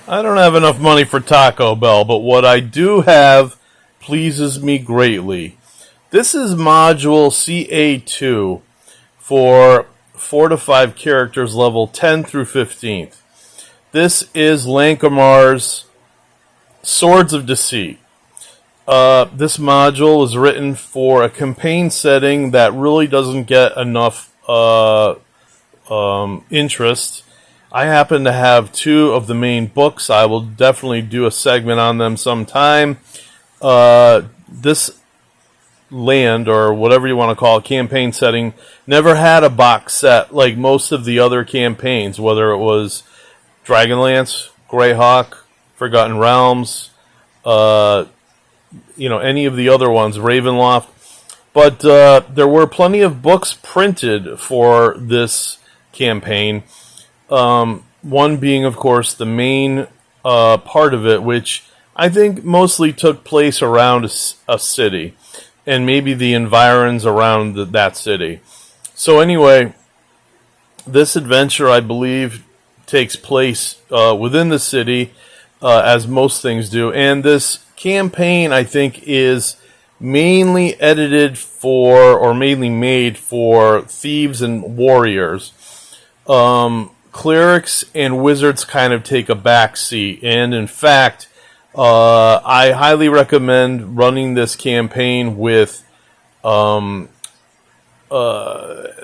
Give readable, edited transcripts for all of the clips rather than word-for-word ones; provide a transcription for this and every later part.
I don't have enough money for Taco Bell, but what I do have pleases me greatly. This is module CA2 for 4 to 5 characters level 10 through 15th. This is Lankamar's Swords of Deceit. This module was written for a campaign setting that really doesn't get enough interest. I happen to have 2 of the main books. I will definitely do a segment on them sometime. This land, or whatever you want to call it, campaign setting, never had a box set like most of the other campaigns, whether it was Dragonlance, Greyhawk, Forgotten Realms, any of the other ones, Ravenloft. But there were plenty of books printed for this campaign. One being, of course, the main part of it, which I think mostly took place around a city, and maybe the environs around that city. So anyway, this adventure, I believe, takes place within the city, as most things do. And this campaign, I think, is mainly edited for, or mainly made for, thieves and warriors. Clerics and wizards kind of take a back seat. And in fact, I highly recommend running this campaign with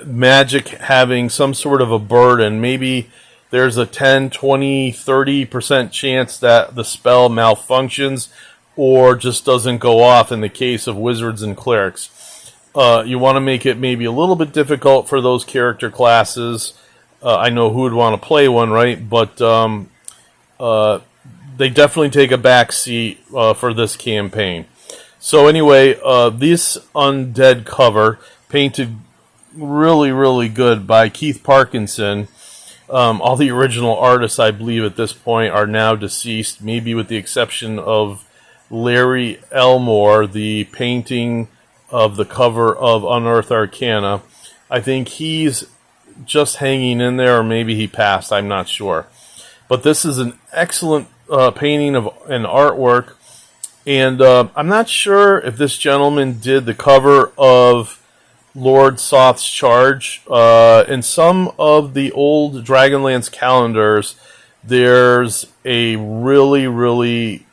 magic having some sort of a burden. Maybe there's a 10, 20, 30% chance that the spell malfunctions or just doesn't go off in the case of wizards and clerics. You want to make it maybe a little bit difficult for those character classes. I know who would want to play one, right? But they definitely take a back seat for this campaign. So anyway, this undead cover, painted really, really good by Keith Parkinson. All the original artists, I believe, at this point are now deceased, maybe with the exception of Larry Elmore, the painting of the cover of Unearthed Arcana. I think he's just hanging in there, or maybe he passed, I'm not sure. But this is an excellent painting of an artwork, and I'm not sure if this gentleman did the cover of Lord Soth's Charge. In some of the old Dragonlance calendars, there's a really, really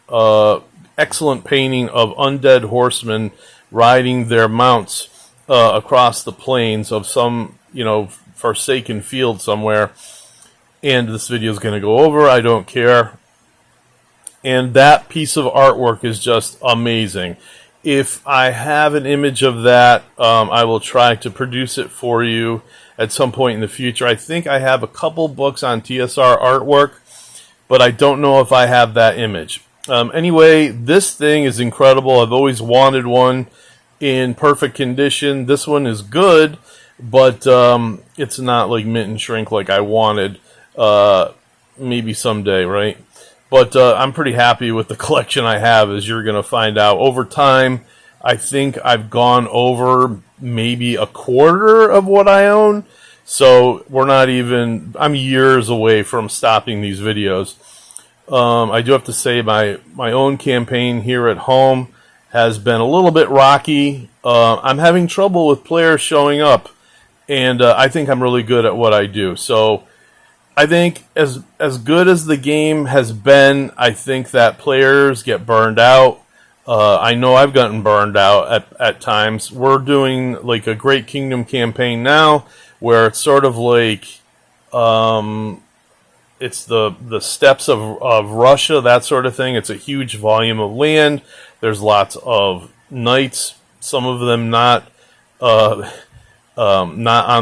excellent painting of undead horsemen riding their mounts across the plains of some, forsaken field somewhere. And this video is going to go over. I don't care. And that piece of artwork is just amazing. If I have an image of that, I will try to produce it for you at some point in the future. I think I have a couple books on TSR artwork, but I don't know if I have that image. Anyway, this thing is incredible. I've always wanted one in perfect condition. This one is good, but it's not like mint and shrink like I wanted. Maybe someday, right? But I'm pretty happy with the collection I have, as you're going to find out. Over time, I think I've gone over maybe a quarter of what I own. So I'm years away from stopping these videos. I do have to say my own campaign here at home has been a little bit rocky. I'm having trouble with players showing up, and I think I'm really good at what I do. So I think as good as the game has been, I think that players get burned out. I know I've gotten burned out at times. We're doing like a Great Kingdom campaign now, where it's sort of like it's the steppes of Russia, that sort of thing. It's a huge volume of land. There's lots of knights, some of them not on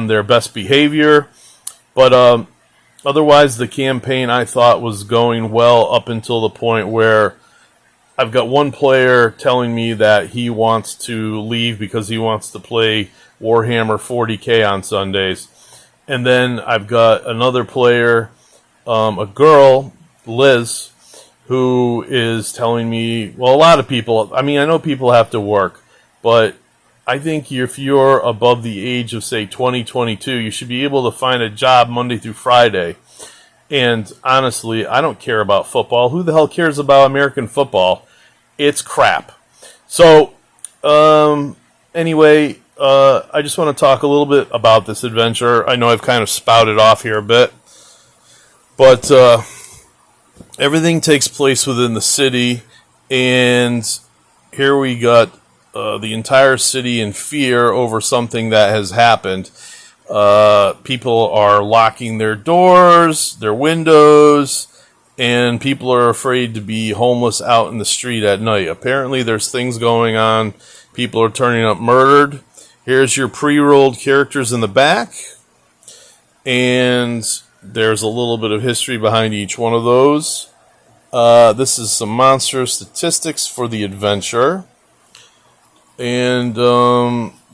their best behavior, but otherwise, the campaign, I thought, was going well up until the point where I've got one player telling me that he wants to leave because he wants to play Warhammer 40K on Sundays. And then I've got another player, a girl, Liz, who is telling me, well, a lot of people, I know people have to work, but I think if you're above the age of, say, 20, 22, you should be able to find a job Monday through Friday. And honestly, I don't care about football. Who the hell cares about American football? It's crap. So, anyway, I just want to talk a little bit about this adventure. I know I've kind of spouted off here a bit, but everything takes place within the city, and here we got the entire city in fear over something that has happened. People are locking their doors, their windows, and people are afraid to be homeless out in the street at night. Apparently there's things going on. People are turning up murdered. Here's your pre-rolled characters in the back, and there's a little bit of history behind each one of those. This is some monster statistics for the adventure, and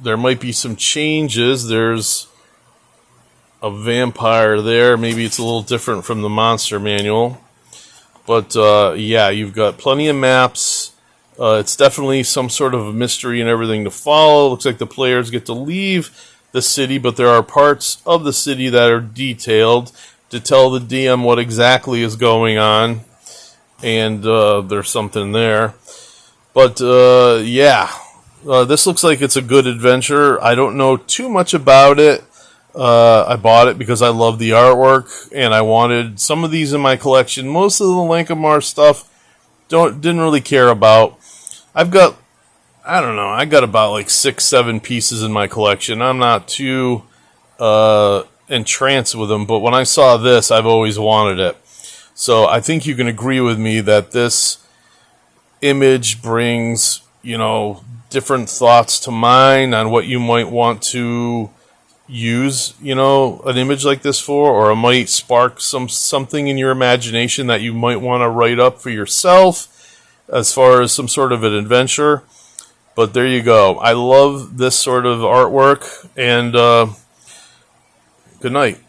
there might be some changes. There's a vampire there. Maybe it's a little different from the monster manual. But yeah, you've got plenty of maps. It's definitely some sort of a mystery and everything to follow. Looks like the players get to leave the city, but there are parts of the city that are detailed to tell the DM what exactly is going on. And there's something there. But yeah, this looks like it's a good adventure. I don't know too much about it. I bought it because I love the artwork, and I wanted some of these in my collection. Most of the Lankamar stuff didn't really care about. I got about like 6-7 pieces in my collection. I'm not too entranced with them, but when I saw this, I've always wanted it. So I think you can agree with me that this image brings, different thoughts to mind on what you might want to use, an image like this for, or it might spark something in your imagination that you might want to write up for yourself as far as some sort of an adventure. But there you go. I love this sort of artwork, and good night.